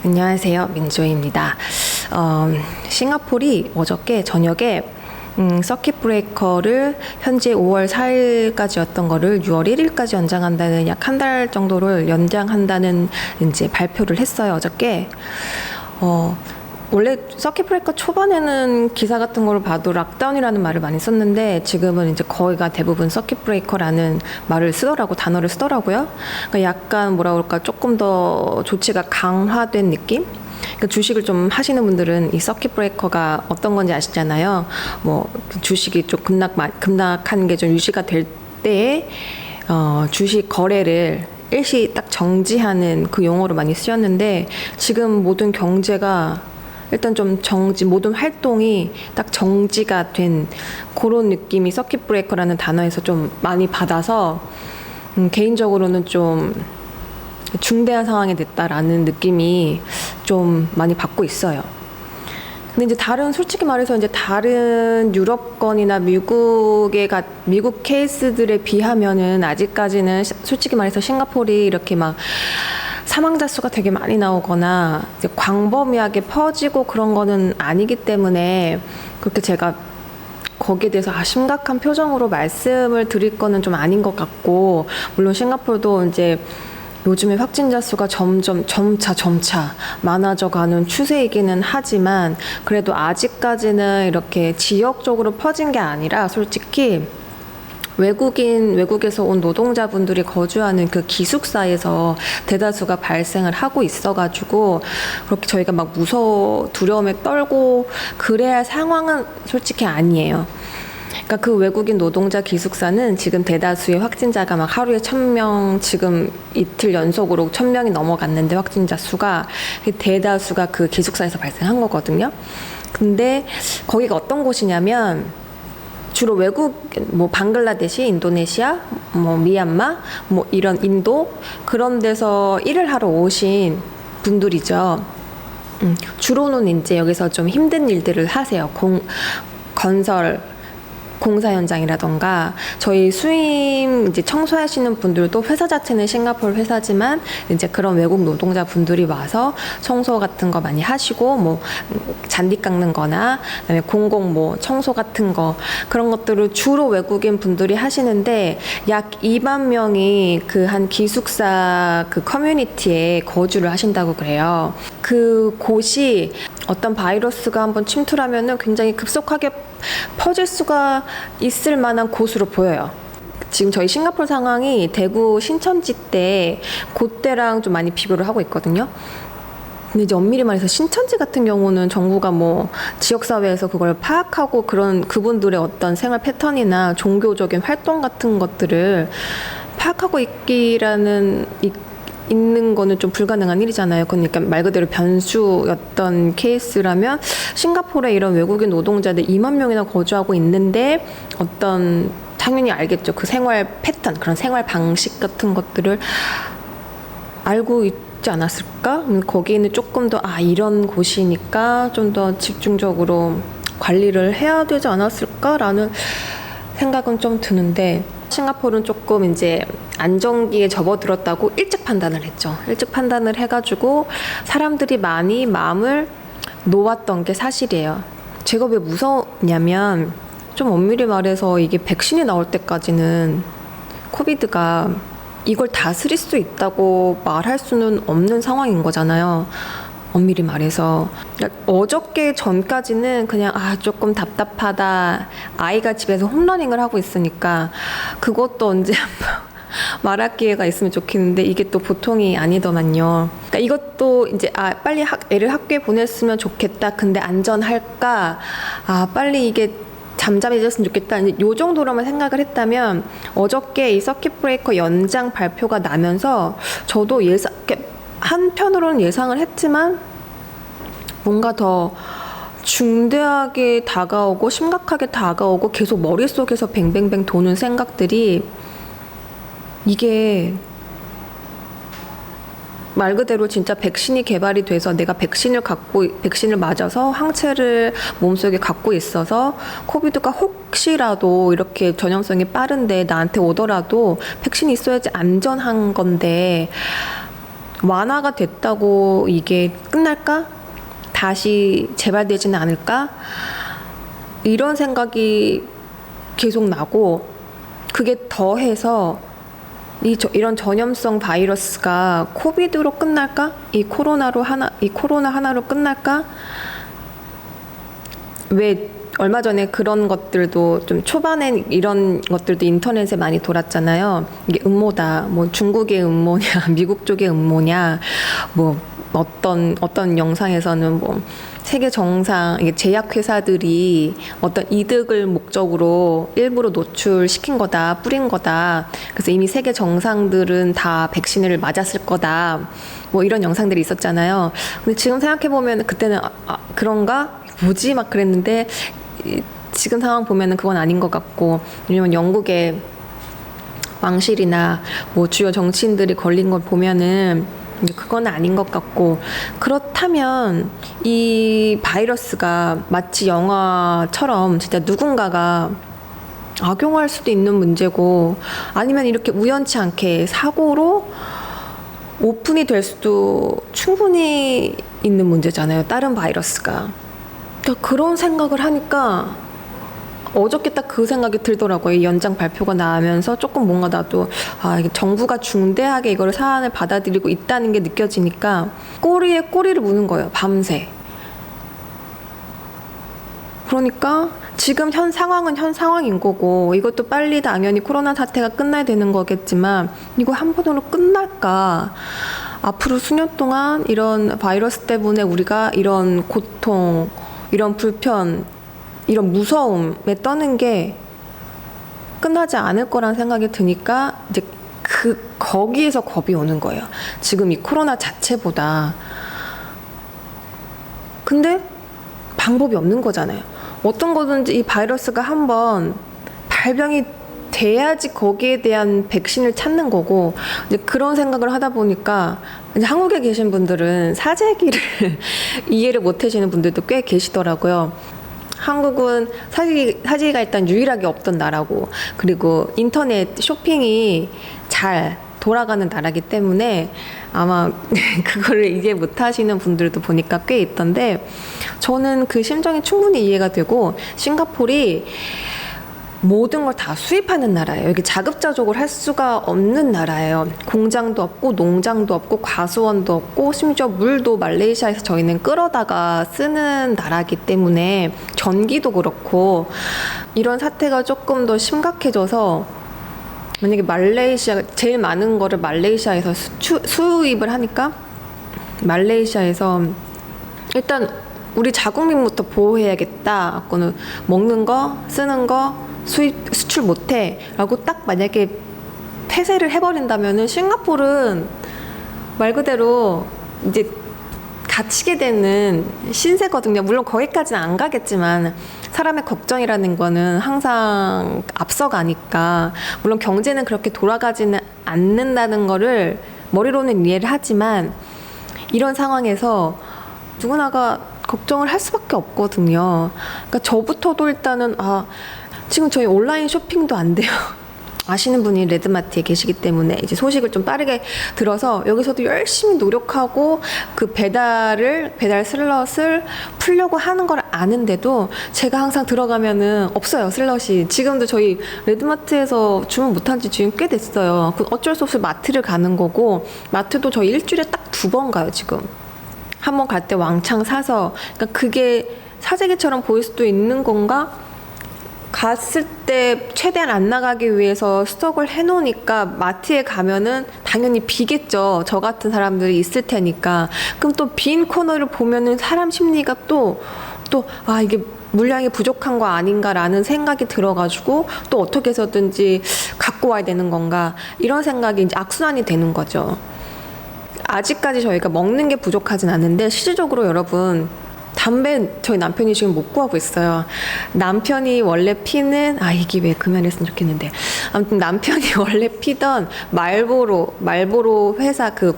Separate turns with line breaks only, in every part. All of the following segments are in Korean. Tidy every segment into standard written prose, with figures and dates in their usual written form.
안녕하세요, 민조입니다. 싱가포르이 어저께 저녁에 서킷 브레이커를 현재 5월 4일까지였던 거를 6월 1일까지 연장한다는, 약 한 달 정도를 연장한다는 이제 발표를 했어요, 어저께. 원래 서킷 브레이커 초반에는 기사 같은 거를 봐도 락다운이라는 말을 많이 썼는데, 지금은 이제 거의가 대부분 서킷 브레이커라는 말을 쓰더라고, 단어를 쓰더라고요. 그러니까 약간 뭐라 그럴까, 조금 더 조치가 강화된 느낌? 그러니까 주식을 좀 하시는 분들은 이 서킷 브레이커가 어떤 건지 아시잖아요. 뭐 주식이 좀 급락한 게 좀 유지가 될 때에 주식 거래를 일시 딱 정지하는 그 용어로 많이 쓰였는데, 지금 모든 경제가 일단 좀 모든 활동이 딱 정지가 된 그런 느낌이 서킷 브레이커라는 단어에서 좀 많이 받아서 개인적으로는 좀 중대한 상황이 됐다라는 느낌이 좀 많이 받고 있어요. 근데 이제 솔직히 말해서 이제 다른 유럽권이나 미국 케이스들에 비하면은 아직까지는 솔직히 말해서 싱가포르이 이렇게 막 사망자 수가 되게 많이 나오거나 이제 광범위하게 퍼지고 그런 거는 아니기 때문에, 그렇게 제가 거기에 대해서 심각한 표정으로 말씀을 드릴 거는 좀 아닌 것 같고, 물론 싱가포르도 이제 요즘에 확진자 수가 점차 많아져가는 추세이기는 하지만, 그래도 아직까지는 이렇게 지역적으로 퍼진 게 아니라, 솔직히 외국에서 온 노동자분들이 거주하는 그 기숙사에서 대다수가 발생을 하고 있어가지고, 그렇게 저희가 막 두려움에 떨고 그래야 할 상황은 솔직히 아니에요. 그러니까 그 외국인 노동자 기숙사는 지금 대다수의 확진자가 막 하루에 1000명, 지금 이틀 연속으로 1000명이 넘어갔는데, 확진자 수가 대다수가 그 기숙사에서 발생한 거거든요. 근데 거기가 어떤 곳이냐면, 주로 뭐 방글라데시, 인도네시아, 뭐 미얀마, 뭐 이런 인도, 그런 데서 일을 하러 오신 분들이죠. 주로는 이제 여기서 좀 힘든 일들을 하세요. 건설 공사 현장이라던가, 저희 수임 이제 청소하시는 분들도, 회사 자체는 싱가포르 회사지만 이제 그런 외국 노동자 분들이 와서 청소 같은 거 많이 하시고, 뭐 잔디 깎는 거나 그다음에 공공 뭐 청소 같은 거, 그런 것들을 주로 외국인 분들이 하시는데, 약 2만 명이 그 한 기숙사 그 커뮤니티에 거주를 하신다고 그래요. 그 곳이 어떤 바이러스가 한번 침투하면은 굉장히 급속하게 퍼질 수가 있을 만한 곳으로 보여요. 지금 저희 싱가포르 상황이 대구 신천지 때 그때랑 좀 많이 비교를 하고 있거든요. 근데 이제 엄밀히 말해서 신천지 같은 경우는 정부가 뭐 지역사회에서 그걸 파악하고 그분들의 어떤 생활 패턴이나 종교적인 활동 같은 것들을 파악하고 있는 거는 좀 불가능한 일이잖아요. 그러니까 말 그대로 변수였던 케이스라면, 싱가포르에 이런 외국인 노동자들 2만 명이나 거주하고 있는데, 당연히 알겠죠. 그 생활 패턴, 그런 생활 방식 같은 것들을 알고 있지 않았을까? 거기는 조금 더 이런 곳이니까 좀 더 집중적으로 관리를 해야 되지 않았을까라는 생각은 좀 드는데, 싱가포르는 조금 이제 안정기에 접어들었다고 일찍 판단을 했죠. 일찍 판단을 해가지고 사람들이 많이 마음을 놓았던 게 사실이에요. 제가 왜 무서웠냐면, 좀 엄밀히 말해서 이게 백신이 나올 때까지는 코비드가 이걸 다스릴 수 있다고 말할 수는 없는 상황인 거잖아요. 엄밀히 말해서. 어저께 전까지는 그냥 조금 답답하다, 아이가 집에서 홈러닝을 하고 있으니까 그것도 언제 말할 기회가 있으면 좋겠는데, 이게 또 보통이 아니더만요. 그러니까 이것도 이제 빨리 애를 학교에 보냈으면 좋겠다, 근데 안전할까, 빨리 이게 잠잠해졌으면 좋겠다, 이제 요 정도로만 생각을 했다면, 어저께 이 서킷 브레이커 연장 발표가 나면서 저도 한편으로는 예상을 했지만, 뭔가 더 중대하게 다가오고 심각하게 다가오고 계속 머릿속에서 뱅뱅뱅 도는 생각들이, 이게 말 그대로 진짜 백신이 개발이 돼서 내가 백신을 맞아서 항체를 몸속에 갖고 있어서 코비드가 혹시라도 이렇게 전염성이 빠른데 나한테 오더라도 백신이 있어야지 안전한 건데, 완화가 됐다고 이게 끝날까? 다시 재발되지는 않을까? 이런 생각이 계속 나고, 그게 더해서 이런 전염성 바이러스가 코비드로 끝날까? 이 코로나 하나로 끝날까? 왜 얼마 전에 그런 것들도 좀 초반에 이런 것들도 인터넷에 많이 돌았잖아요. 이게 음모다. 뭐 중국의 음모냐, 미국 쪽의 음모냐, 뭐 어떤 영상에서는 뭐 세계 정상, 이게 제약회사들이 어떤 이득을 목적으로 일부러 노출시킨 거다, 뿌린 거다. 그래서 이미 세계 정상들은 다 백신을 맞았을 거다. 뭐 이런 영상들이 있었잖아요. 근데 지금 생각해보면 그때는 그런가? 뭐지? 막 그랬는데 지금 상황 보면은 그건 아닌 것 같고, 왜냐면 영국의 왕실이나 뭐 주요 정치인들이 걸린 걸 보면은 그건 아닌 것 같고, 그렇다면 이 바이러스가 마치 영화처럼 진짜 누군가가 악용할 수도 있는 문제고, 아니면 이렇게 우연치 않게 사고로 오픈이 될 수도 충분히 있는 문제잖아요. 다른 바이러스가. 그러니까 그런 생각을 하니까 어저께 딱 그 생각이 들더라고요. 이 연장 발표가 나오면서 조금 뭔가 나도 이게 정부가 중대하게 이거를 사안을 받아들이고 있다는 게 느껴지니까 꼬리에 꼬리를 무는 거예요. 밤새. 그러니까 지금 현 상황은 현 상황인 거고, 이것도 빨리 당연히 코로나 사태가 끝나야 되는 거겠지만 이거 한 번으로 끝날까? 앞으로 수년 동안 이런 바이러스 때문에 우리가 이런 고통, 이런 불편, 이런 무서움에 떠는 게 끝나지 않을 거란 생각이 드니까 이제 거기에서 겁이 오는 거예요. 지금 이 코로나 자체보다. 근데 방법이 없는 거잖아요. 어떤 거든지 이 바이러스가 한번 발병이 돼야지 거기에 대한 백신을 찾는 거고, 이제 그런 생각을 하다 보니까 이제 한국에 계신 분들은 사재기를 이해를 못 하시는 분들도 꽤 계시더라고요. 한국은 사재기가 일단 유일하게 없던 나라고, 그리고 인터넷 쇼핑이 잘 돌아가는 나라기 때문에 아마 그거를 이해 못 하시는 분들도 보니까 꽤 있던데, 저는 그 심정이 충분히 이해가 되고, 싱가포르이 모든 걸 다 수입하는 나라예요. 여기 자급자족을 할 수가 없는 나라예요. 공장도 없고 농장도 없고 과수원도 없고, 심지어 물도 말레이시아에서 저희는 끌어다가 쓰는 나라기 때문에 전기도 그렇고, 이런 사태가 조금 더 심각해져서 만약에 말레이시아가 제일 많은 거를 말레이시아에서 수입을 하니까 말레이시아에서 일단 우리 자국민부터 보호해야겠다. 그거는 먹는 거, 쓰는 거 수출 못해 라고 딱 만약에 폐쇄를 해버린다면은 싱가포르는 말 그대로 이제 갇히게 되는 신세거든요. 물론 거기까지는 안 가겠지만 사람의 걱정이라는 거는 항상 앞서가니까, 물론 경제는 그렇게 돌아가지는 않는다는 거를 머리로는 이해를 하지만 이런 상황에서 누구나가 걱정을 할 수밖에 없거든요. 그러니까 저부터도 일단은 지금 저희 온라인 쇼핑도 안 돼요. 아시는 분이 레드마트에 계시기 때문에 이제 소식을 좀 빠르게 들어서 여기서도 열심히 노력하고 그 배달 슬롯을 풀려고 하는 걸 아는데도 제가 항상 들어가면은 없어요, 슬롯이. 지금도 저희 레드마트에서 주문 못한 지 지금 꽤 됐어요. 어쩔 수 없이 마트를 가는 거고, 마트도 저희 일주일에 딱 2번 가요, 지금. 한 번 갈 때 왕창 사서. 그러니까 그게 사재기처럼 보일 수도 있는 건가? 갔을 때 최대한 안 나가기 위해서 스톡을 해놓으니까 마트에 가면은 당연히 비겠죠. 저 같은 사람들이 있을 테니까. 그럼 또 빈 코너를 보면은 사람 심리가 또 이게 물량이 부족한 거 아닌가라는 생각이 들어가지고 또 어떻게 해서든지 갖고 와야 되는 건가, 이런 생각이 이제 악순환이 되는 거죠. 아직까지 저희가 먹는 게 부족하진 않는데, 실질적으로 여러분, 담배 저희 남편이 지금 못 구하고 있어요. 남편이 원래 피는 이게 왜 금연했으면 좋겠는데, 아무튼 남편이 원래 피던 말보로 회사 그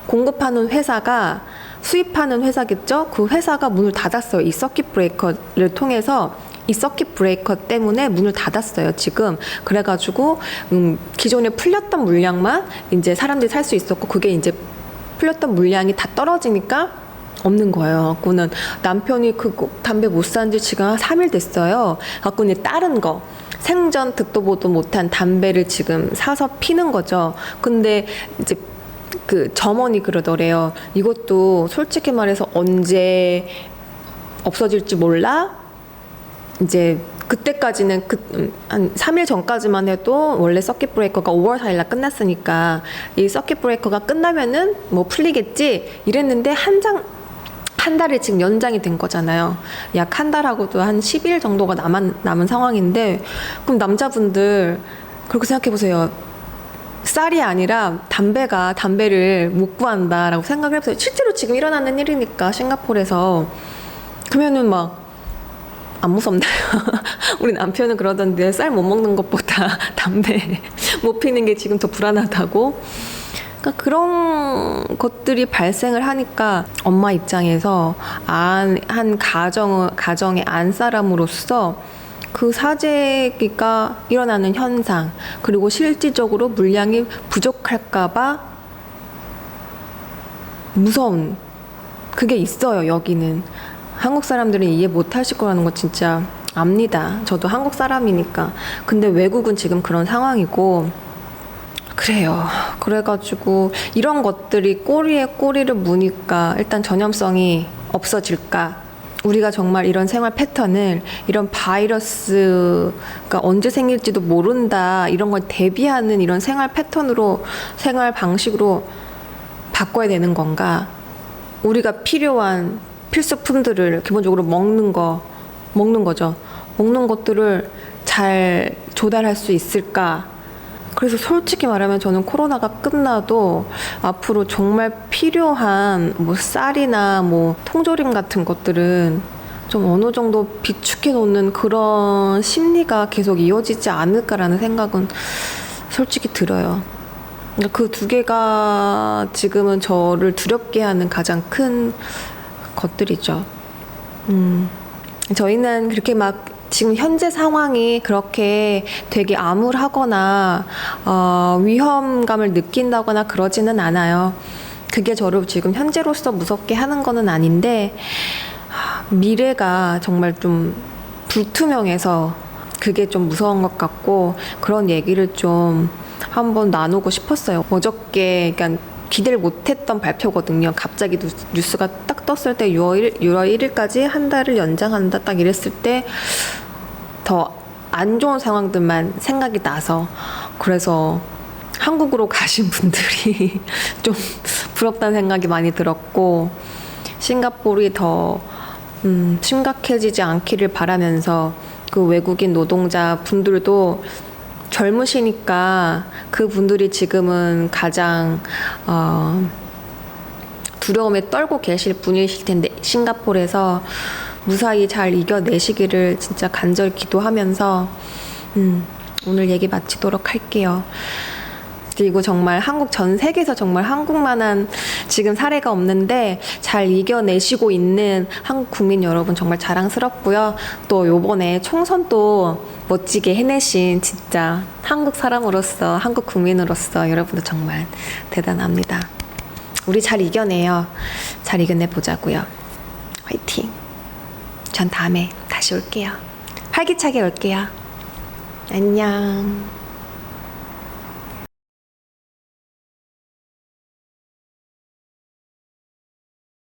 공급하는 회사가, 수입하는 회사겠죠? 그 회사가 문을 닫았어요. 이 서킷 브레이커를 통해서 이 서킷 브레이커 때문에 문을 닫았어요, 지금. 그래가지고, 기존에 풀렸던 물량만 이제 사람들이 살 수 있었고, 그게 이제 풀렸던 물량이 다 떨어지니까 없는 거예요. 갖고는 남편이 그 담배 못 산 지 지금 한 3일 됐어요. 갖고는 다른 거. 생전 듣도 보도 못한 담배를 지금 사서 피는 거죠. 근데 이제 그 점원이 그러더래요. 이것도 솔직히 말해서 언제 없어질지 몰라? 이제 그때까지는 한 3일 전까지만 해도 원래 서킷 브레이커가 5월 4일 날 끝났으니까 이 서킷 브레이커가 끝나면은 뭐 풀리겠지 이랬는데 한 달이 지금 연장이 된 거잖아요. 약 한 달하고도 한 10일 정도가 남은 상황인데, 그럼 남자분들 그렇게 생각해 보세요. 쌀이 아니라 담배를 못 구한다라고 생각을 해보세요. 실제로 지금 일어나는 일이니까 싱가포르에서. 그러면은 막 안 무섭나요? 우리 남편은 그러던데 쌀 못 먹는 것보다 담배 못 피는 게 지금 더 불안하다고. 그러니까 그런 것들이 발생을 하니까 엄마 입장에서 한 가정의 안사람으로서 그 사재기가 일어나는 현상, 그리고 실질적으로 물량이 부족할까봐 무서운 그게 있어요. 여기는 한국 사람들은 이해 못 하실 거라는 거 진짜 압니다. 저도 한국 사람이니까. 근데 외국은 지금 그런 상황이고 그래요. 그래가지고 이런 것들이 꼬리에 꼬리를 무니까 일단 전염성이 없어질까? 우리가 정말 이런 생활 패턴을, 이런 바이러스가 언제 생길지도 모른다, 이런 걸 대비하는 이런 생활 패턴으로, 생활 방식으로 바꿔야 되는 건가? 우리가 필요한 필수품들을 기본적으로 먹는 거죠. 먹는 것들을 잘 조달할 수 있을까? 그래서 솔직히 말하면 저는 코로나가 끝나도 앞으로 정말 필요한 뭐 쌀이나 뭐 통조림 같은 것들은 좀 어느 정도 비축해 놓는 그런 심리가 계속 이어지지 않을까라는 생각은 솔직히 들어요. 그 두 개가 지금은 저를 두렵게 하는 가장 큰 것들이죠. 저희는 그렇게 막 지금 현재 상황이 그렇게 되게 암울하거나 위험감을 느낀다거나 그러지는 않아요. 그게 저를 지금 현재로서 무섭게 하는 거는 아닌데, 미래가 정말 좀 불투명해서 그게 좀 무서운 것 같고, 그런 얘기를 좀 한번 나누고 싶었어요. 어저께 그러니까 기대를 못했던 발표거든요. 갑자기 뉴스가 딱 떴을 때 6월 1일까지 한 달을 연장한다 딱 이랬을 때 더 안 좋은 상황들만 생각이 나서, 그래서 한국으로 가신 분들이 좀 부럽다는 생각이 많이 들었고, 싱가포르이 더 심각해지지 않기를 바라면서, 그 외국인 노동자 분들도 젊으시니까 그분들이 지금은 가장 두려움에 떨고 계실 분이실 텐데, 싱가포르에서 무사히 잘 이겨내시기를 진짜 간절히 기도하면서 오늘 얘기 마치도록 할게요. 그리고 정말 전 세계에서 정말 한국만한 지금 사례가 없는데 잘 이겨내시고 있는 한국 국민 여러분 정말 자랑스럽고요. 또 요번에 총선도 멋지게 해내신 진짜 한국 사람으로서, 한국 국민으로서 여러분도 정말 대단합니다. 우리 잘 이겨내요. 잘 이겨내보자고요. 화이팅! 전 다음에 다시 올게요. 활기차게 올게요. 안녕.